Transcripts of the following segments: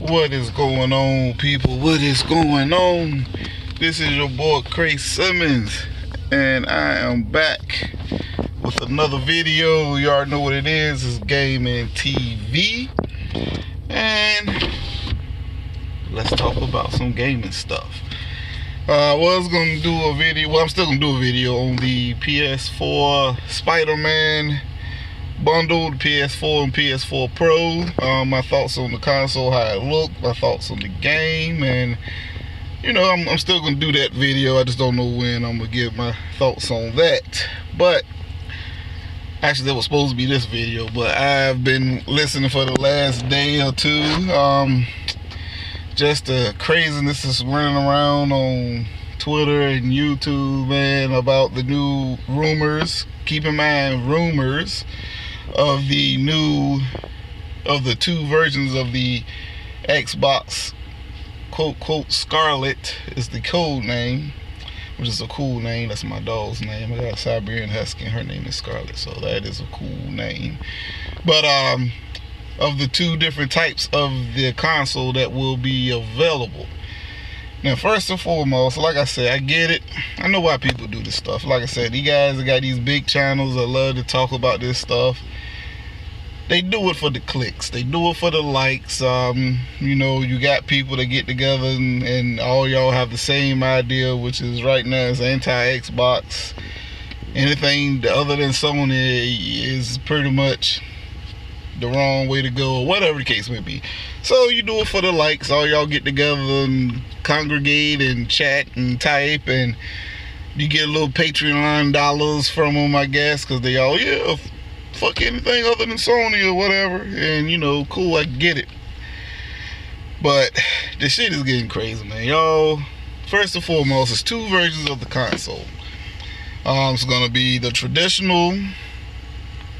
What is going on, people? What is going on? This is your boy Cray Simmons, and I am back with another video. You already know what it is. It's Gaming TV, and let's talk about some gaming stuff. I was gonna do a video. Well, I'm still gonna do a video on the PS4 Spider-Man bundled PS4 and PS4 Pro. My thoughts on the console, how it looked, my thoughts on the game, and you know, I'm still gonna do that video. I just don't know when I'm gonna give my thoughts on that. But actually, that was supposed to be this video, but I've been listening for the last day or two. Just the craziness is running around on Twitter and YouTube, man, about the new rumors. Keep in mind, rumors of the two versions of the Xbox, quote Scarlet is the code name, which is a cool name. That's my dog's name. I got a Siberian Husky and her name is Scarlet, so that is a cool name. But of the two different types of the console that will be available. Now, first and foremost, like I said, I get it. I know why people do this stuff. Like I said, these guys that got these big channels that love to talk about this stuff. They do it for the clicks. They do it for the likes. You know, you got people that get together and all y'all have the same idea, which is right now is anti-Xbox. Anything other than Sony is pretty much the wrong way to go, or whatever the case may be. So you do it for the likes. All y'all get together and congregate and chat and type, and you get a little Patreon dollars from them, I guess, because they all, yeah, fuck anything other than Sony or whatever. And you know, cool, I get it. But this shit is getting crazy, man. Y'all, first and foremost, it's two versions of the console. It's gonna be the traditional,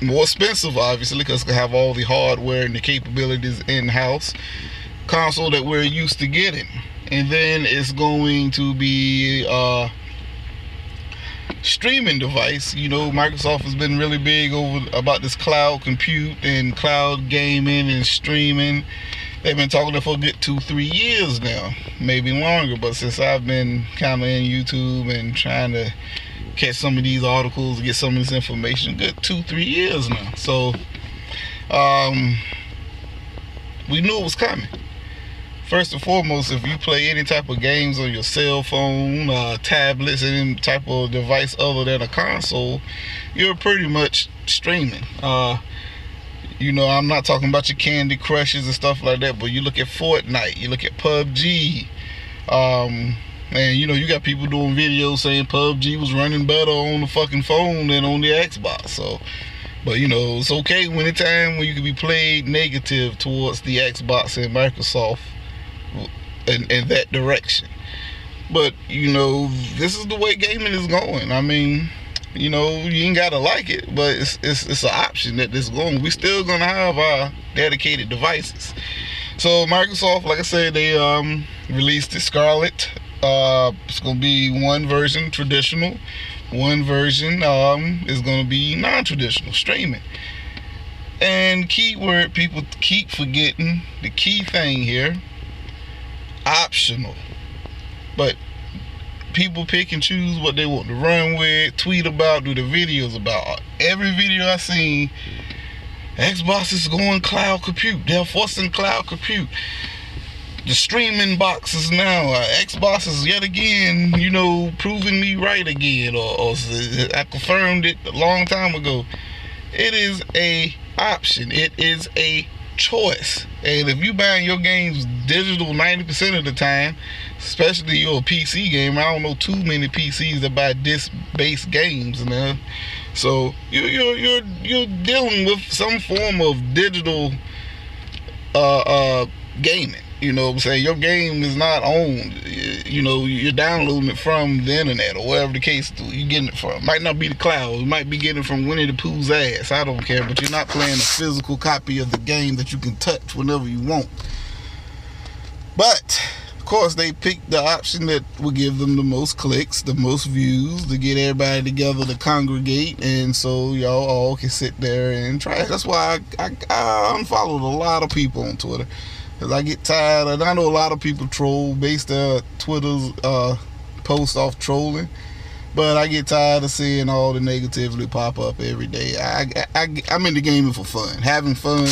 more expensive, obviously, because it's gonna have all the hardware and the capabilities in-house console that we're used to getting. And then it's going to be streaming device. You know, Microsoft has been really big about this cloud compute and cloud gaming and streaming. They've been talking it for a good 2-3 years now, maybe longer. But since I've been kind of in YouTube and trying to catch some of these articles and get some of this information, good 2-3 years now. So we knew it was coming. First and foremost, if you play any type of games on your cell phone, tablets, any type of device other than a console, you're pretty much streaming. You know, I'm not talking about your Candy Crushes and stuff like that, but you look at Fortnite, you look at PUBG, and you know, you got people doing videos saying PUBG was running better on the fucking phone than on the Xbox. So, but you know, it's okay when it's time when you can be played negative towards the Xbox and Microsoft in that direction. But you know, this is the way gaming is going. I mean, you know, you ain't gotta like it, but it's an option that this is going. We still gonna have our dedicated devices. So Microsoft, like I said, they released the Scarlet. It's gonna be one version traditional, one version is gonna be non-traditional, streaming. And keyword, people keep forgetting the key thing here: optional. But people pick and choose what they want to run with, tweet about, do the videos about. Every video I seen, Xbox is going cloud compute. They're forcing cloud compute. The streaming boxes now, Xbox is yet again, you know, proving me right again, or I confirmed it a long time ago. It is a option. It is a choice. And if you buying your games digital 90% of the time, especially you're a PC gamer, I don't know too many PCs that buy disc-based games now. So you're dealing with some form of digital gaming. You know what I'm saying? Your game is not owned. You know, you're downloading it from the internet or wherever the case you're getting it from. Might not be the cloud. You might be getting it from Winnie the Pooh's ass. I don't care. But you're not playing a physical copy of the game that you can touch whenever you want. But of course, they picked the option that will give them the most clicks, the most views, to get everybody together to congregate, and so y'all all can sit there and try it. That's why I unfollowed a lot of people on Twitter. Because I get tired, and I know a lot of people troll, base their Twitter's post off trolling. But I get tired of seeing all the negativity pop up every day. I'm into gaming for fun, having fun,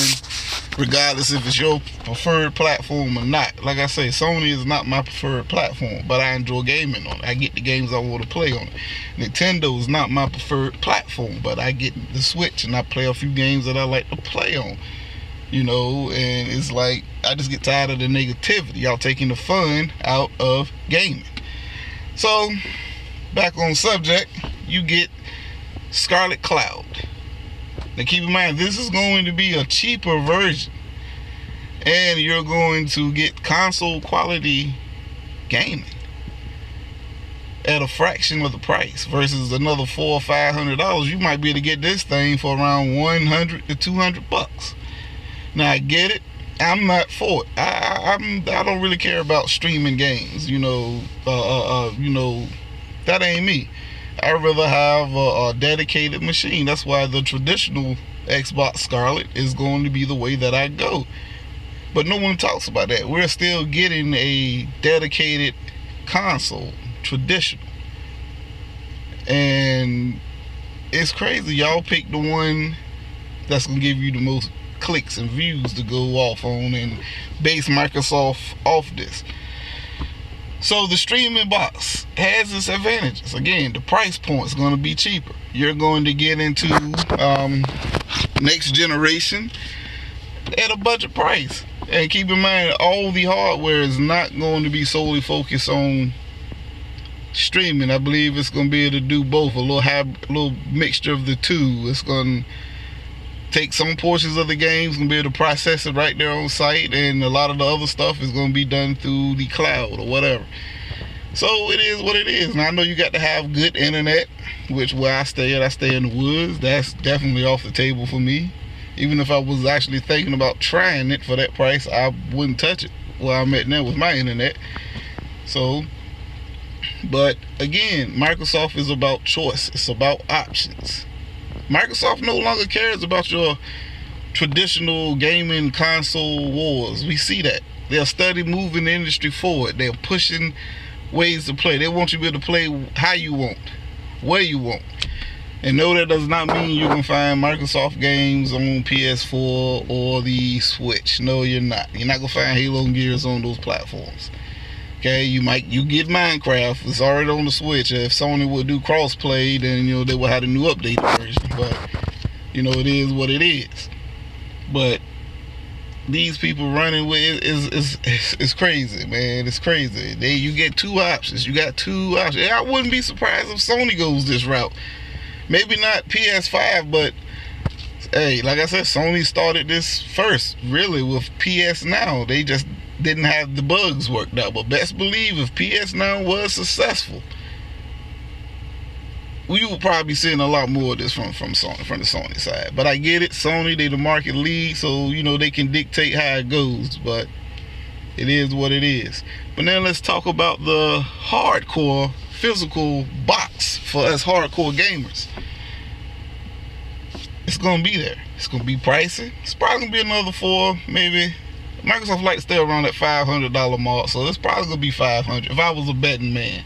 regardless if it's your preferred platform or not. Like I say, Sony is not my preferred platform, but I enjoy gaming on it. I get the games I want to play on it. Nintendo is not my preferred platform, but I get the Switch and I play a few games that I like to play on. You know, and it's like, I just get tired of the negativity. Y'all taking the fun out of gaming. So, back on subject, you get Scarlet Cloud. Now keep in mind, this is going to be a cheaper version, and you're going to get console quality gaming at a fraction of the price versus another $400 or $500. You might be able to get this thing for around $100 to $200. Now I get it. I'm not for it. I don't really care about streaming games. You know, that ain't me. I'd rather have a dedicated machine. That's why the traditional Xbox Scarlet is going to be the way that I go. But no one talks about that. We're still getting a dedicated console, traditional. And it's crazy. Y'all pick the one that's going to give you the most clicks and views to go off on and base Microsoft off this. So the streaming box has its advantages. Again, the price point is going to be cheaper. You're going to get into next generation at a budget price. And keep in mind, all the hardware is not going to be solely focused on streaming. I believe it's going to be able to do both, a little mixture of the two. It's going to take some portions of the games and be able to process it right there on site, and a lot of the other stuff is going to be done through the cloud or whatever. So it is what it is. And I know you got to have good internet, which where I stay in the woods. That's definitely off the table for me. Even if I was actually thinking about trying it for that price, I wouldn't touch it where I'm at now with my internet. So, but again, Microsoft is about choice. It's about options. Microsoft no longer cares about your traditional gaming console wars. We see that. They're steady moving the industry forward. They're pushing ways to play. They want you to be able to play how you want, where you want. And no, that does not mean you can find Microsoft games on PS4 or the Switch. No, you're not. You're not going to find Halo and Gears on those platforms. Okay, you get Minecraft. It's already on the Switch. If Sony would do crossplay, then they would have a new updated version. But it is what it is. But these people running with it is crazy, man. It's crazy. You get two options. You got two options. I wouldn't be surprised if Sony goes this route. Maybe not PS5, but hey, like I said, Sony started this first, really, with PS Now. They just didn't have the bugs worked out. But best believe if PS Now was successful, we would probably be seeing a lot more of this from Sony, from the Sony side. But I get it, Sony, they the market lead, so they can dictate how it goes. But it is what it is. But now let's talk about the hardcore physical box for us hardcore gamers. It's gonna be there. It's gonna be pricey. It's probably gonna be another maybe. Microsoft likes to stay around that $500 mark, so it's probably gonna be $500 if I was a betting man.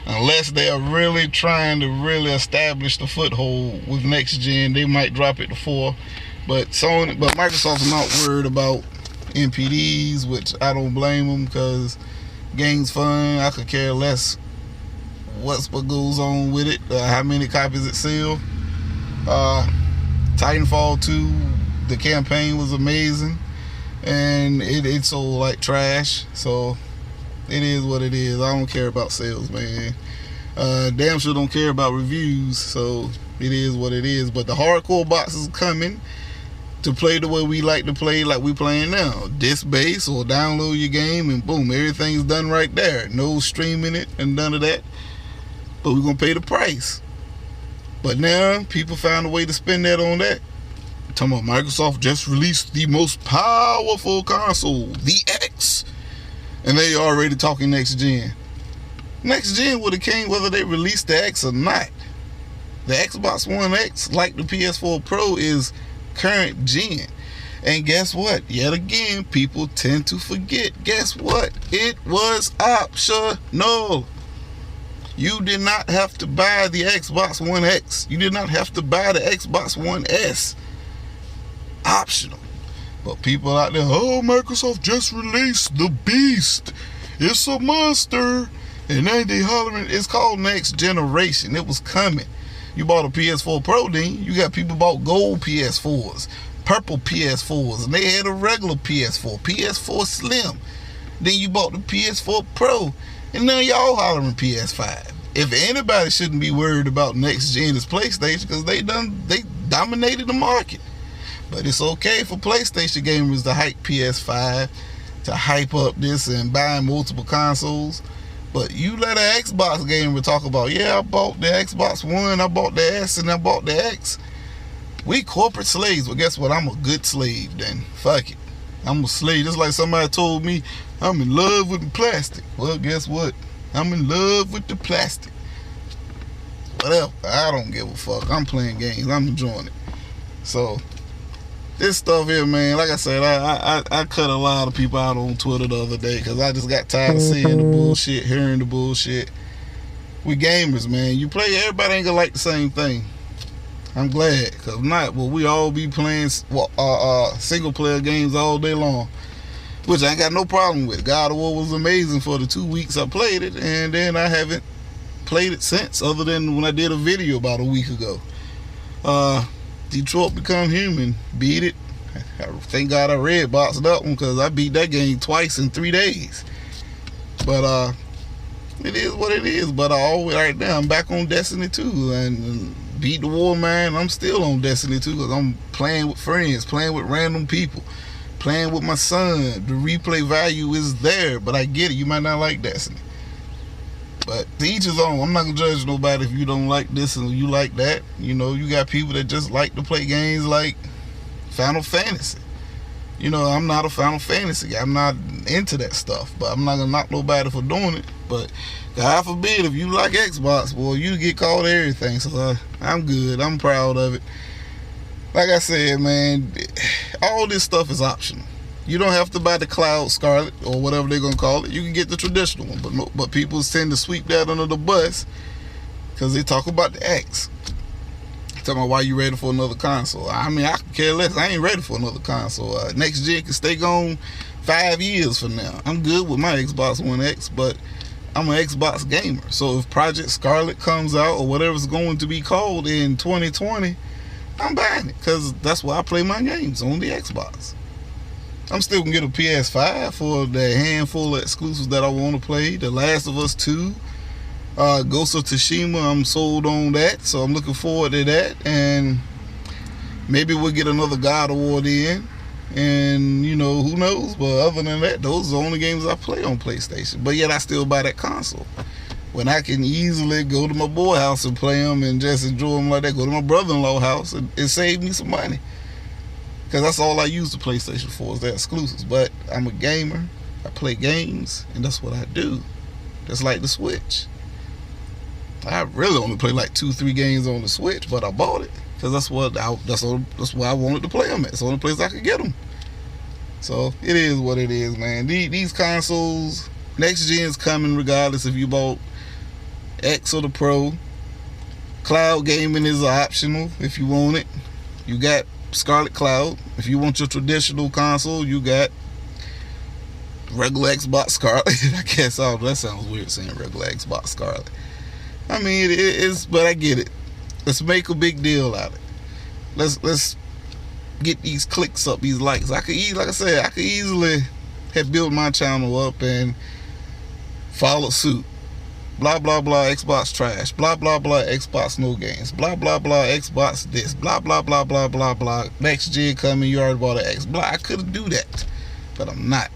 Unless they are really trying to establish the foothold with next gen, they might drop it to $400. But Microsoft's not worried about NPDs, which I don't blame them, because game's fun. I could care less what goes on with it, how many copies it sells. Titanfall 2, the campaign was amazing, and it sold like trash. So it is what it is. I don't care about sales, man. Damn sure don't care about reviews. So it is what it is. But the hardcore box is coming to play the way we like to play, like we playing now. Disc base or download your game and boom, everything's done right there. No streaming it and none of that. But we're gonna pay the price. But now people found a way to spend that on that. I'm talking about Microsoft just released the most powerful console, the X, and they already talking next gen. Next gen would have came whether they released the X or not. The Xbox One X, like the PS4 Pro, is current gen. And guess what? Yet again, people tend to forget. Guess what? It was optional. You did not have to buy the Xbox One X. You did not have to buy the Xbox One S. Optional. But people out there, oh, Microsoft just released the Beast. It's a monster. And then they hollering, it's called next generation. It was coming. You bought a PS4 Pro, then you got people bought gold PS4s, purple PS4s, and they had a regular PS4, PS4 Slim. Then you bought the PS4 Pro, and now y'all hollering PS5. If anybody shouldn't be worried about next gen is PlayStation, because they dominated the market. But it's okay for PlayStation gamers to hype PS5, to hype up this and buy multiple consoles. But you let an Xbox gamer talk about, yeah, I bought the Xbox One, I bought the S, and I bought the X. We corporate slaves. Well, guess what? I'm a good slave then. Fuck it. I'm a slave. Just like somebody told me, I'm in love with the plastic. Well, guess what? I'm in love with the plastic. Whatever. I don't give a fuck. I'm playing games. I'm enjoying it. So, this stuff here, man, like I said, I cut a lot of people out on Twitter the other day because I just got tired of seeing the bullshit, hearing the bullshit. We gamers, man. You play, everybody ain't gonna like the same thing. I'm glad, because if not, well, we all be playing single player games all day long, which I ain't got no problem with. God of War was amazing for the 2 weeks I played it, and then I haven't played it since, other than when I did a video about a week ago. Detroit Become Human, beat it. Thank God I red boxed that one, because I beat that game twice in 3 days. But it is what it is. But right now I'm back on Destiny 2 and beat the war, man. I'm still on Destiny 2 because I'm playing with friends, playing with random people, playing with my son. The replay value is there, but I get it. You might not like Destiny. But to each his own. I'm not going to judge nobody if you don't like this and you like that. You know, you got people that just like to play games like Final Fantasy. You know, I'm not a Final Fantasy guy. I'm not into that stuff. But I'm not going to knock nobody for doing it. But God forbid, if you like Xbox, boy, you get called everything. So I'm good. I'm proud of it. Like I said, man, all this stuff is optional. You don't have to buy the Cloud Scarlet or whatever they're going to call it. You can get the traditional one. But people tend to sweep that under the bus because they talk about the X. Talking about why you ready for another console. I mean, I could care less. I ain't ready for another console. Next gen can stay gone 5 years from now. I'm good with my Xbox One X, but I'm an Xbox gamer. So if Project Scarlet comes out or whatever's going to be called in 2020, I'm buying it because that's why I play my games on the Xbox. I'm still going to get a PS5 for the handful of exclusives that I want to play. The Last of Us 2. Ghost of Tsushima, I'm sold on that. So I'm looking forward to that. And maybe we'll get another God of War in. And, you know, who knows? But other than that, those are the only games I play on PlayStation. But yet I still buy that console. When I can easily go to my boy house and play them and just enjoy them like that. Go to my brother-in-law house and it saved me some money. Because that's all I use the PlayStation for is the exclusives. But I'm a gamer. I play games. And that's what I do. Just like the Switch. I really only play like 2-3 games on the Switch. But I bought it. Because that's why I wanted to play them at. It's the only place I could get them. So it is what it is, man. These consoles, next gen's coming regardless if you bought X or the Pro. Cloud gaming is optional if you want it. You got Scarlet Cloud. If you want your traditional console, you got regular Xbox Scarlet. I guess that sounds weird saying regular Xbox Scarlet. I mean, it is, but I get it. Let's make a big deal out of it. Let's get these clicks up, these likes. Like I said, I could easily have built my channel up and follow suit. Blah, blah, blah, Xbox trash. Blah, blah, blah, Xbox no games. Blah, blah, blah, Xbox this. Blah, blah, blah, blah, blah, blah. Next gen coming, you already bought an X. Blah, I could do that, but I'm not.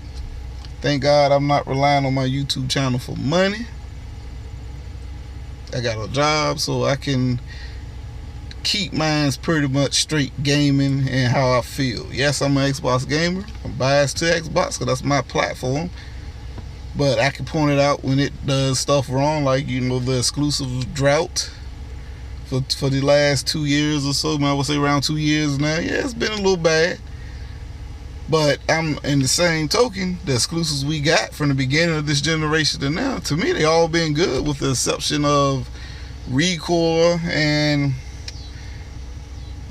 Thank God I'm not relying on my YouTube channel for money. I got a job, so I can keep mine pretty much straight gaming and how I feel. Yes, I'm an Xbox gamer. I'm biased to Xbox because that's my platform. But I can point it out when it does stuff wrong, like, you know, the exclusive drought for the last 2 years or so. I would say around 2 years now. Yeah, it's been a little bad. But I'm in the same token, the exclusives we got from the beginning of this generation to now, to me, they all been good with the exception of Recore and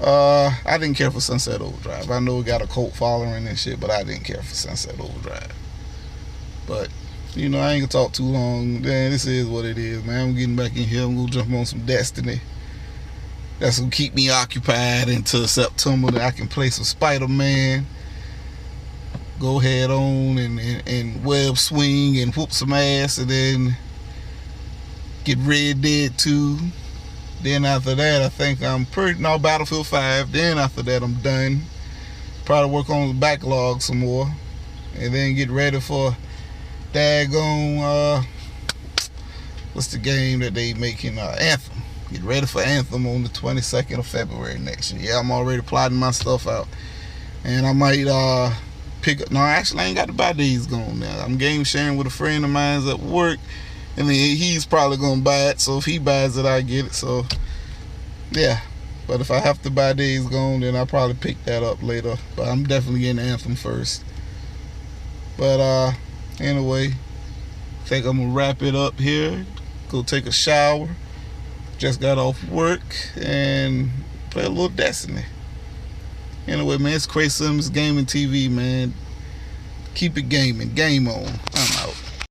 I didn't care for Sunset Overdrive. I know it got a cult following and shit, but I didn't care for Sunset Overdrive. But you know, I ain't gonna talk too long. Man, this is what it is, man. I'm getting back in here. I'm gonna jump on some Destiny. That's gonna keep me occupied until September that I can play some Spider-Man. Go head on and web swing and whoop some ass, and then get Red Dead 2. Then after that, I think I'm Battlefield 5. Then after that, I'm done. Probably work on the backlog some more, and then get ready for daggone what's the game that they making, Anthem. Get ready for Anthem on the 22nd of February next year. Yeah, I'm already plotting my stuff out, and I might pick up. No, actually, I ain't got to buy Days Gone now. I'm game sharing with a friend of mine at work, and then he's probably gonna buy it. So if he buys it, I get it. So yeah, but if I have to buy Days Gone, then I'll probably pick that up later. But I'm definitely getting Anthem first. But anyway, I think I'm gonna wrap it up here. Go take a shower. Just got off work and play a little Destiny. Anyway, man, it's Cray Simmons Gaming TV, man. Keep it gaming. Game on.